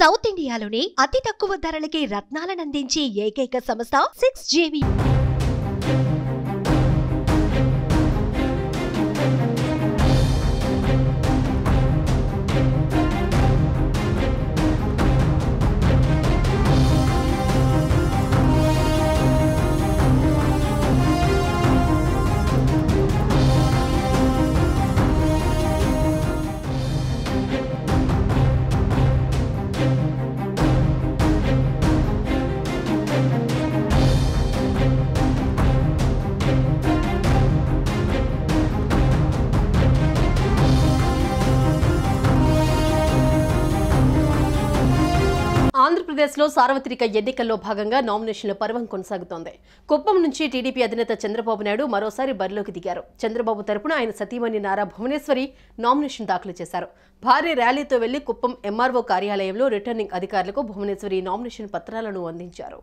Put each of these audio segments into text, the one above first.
South ఇండియాలోనే అతి తక్కువ ధరలకి రత్నాలను అందించే ఏకైక సంస్థ 6JV. ఆంధ్రప్రదేశ్లో సార్వత్రిక ఎన్నికల్లో భాగంగా నామినేషన్ల పర్వం కొనసాగుతోంది. కుప్పం నుంచి టీడీపీ అధినేత చంద్రబాబు నాయుడు మరోసారి బరిలోకి దిగారు. చంద్రబాబు తరపున ఆయన సతీమణి నారా భువనేశ్వరి నామినేషన్ దాఖలు చేశారు. భారీ ర్యాలీతో వెళ్లి కుప్పం ఎంఆర్ఓ కార్యాలయంలో రిటర్నింగ్ అధికారులకు భువనేశ్వరి నామినేషన్ పత్రాలను అందించారు.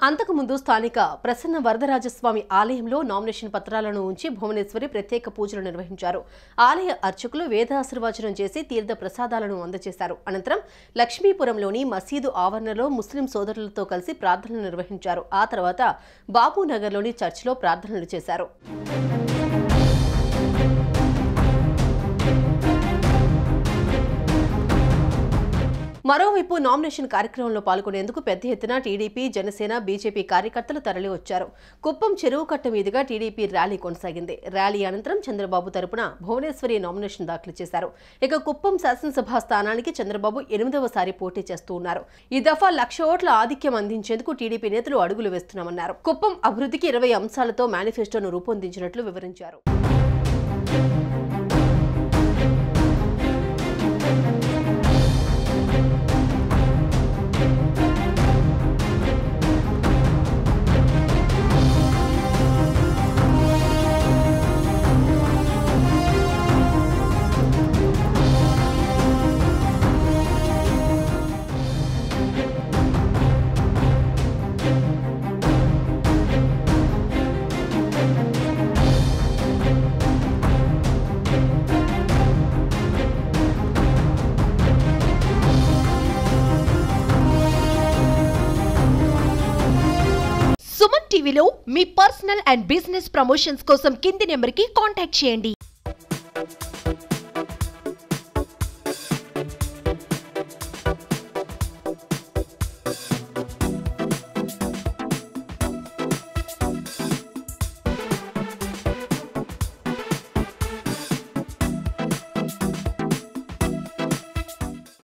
అంతకుముందు స్థానిక ప్రసన్న వరదరాజస్వామి ఆలయంలో నామినేషన్ పత్రాలను ఉంచి భువనేశ్వరి ప్రత్యేక పూజలు నిర్వహించారు. ఆలయ అర్చకులు వేదాశీర్వచనం చేసి తీర్థ ప్రసాదాలను అందజేశారు. అనంతరం లక్ష్మీపురంలోని మసీదు ఆవరణలో ముస్లిం సోదరులతో కలిసి ప్రార్థనలు నిర్వహించారు. ఆ తర్వాత బాబునగర్లోని చర్చిలో ప్రార్థనలు చేశారు. మరోవైపు నామినేషన్ కార్యక్రమంలో పాల్గొనేందుకు పెద్ద ఎత్తున టీడీపీ, జనసేన, బీజేపీ కార్యకర్తలు తరలివచ్చారు. కుప్పం చెరువు కట్ట మీదుగా టీడీపీ ర్యాలీ కొనసాగింది. ర్యాలీ అనంతరం చంద్రబాబు తరపున భువనేశ్వరి నామినేషన్ దాఖలు చేశారు. ఇక కుప్పం శాసనసభ స్థానానికి చంద్రబాబు 8వసారి పోటీ చేస్తూ ఉన్నారు. ఈ దఫా 1,00,000 ఓట్ల ఆధిక్యం అందించేందుకు టీడీపీ నేతలు అడుగులు వేస్తున్నామన్నారు. కుప్పం అభివృద్ధికి 20 అంశాలతో మేనిఫెస్టోను రూపొందించినట్లు వివరించారు. సుమన్ టీవీలో మీ పర్సనల్ అండ్ బిజినెస్ ప్రమోషన్స్ కోసం కింది నెంబర్కి కాంటాక్ట్ చేయండి.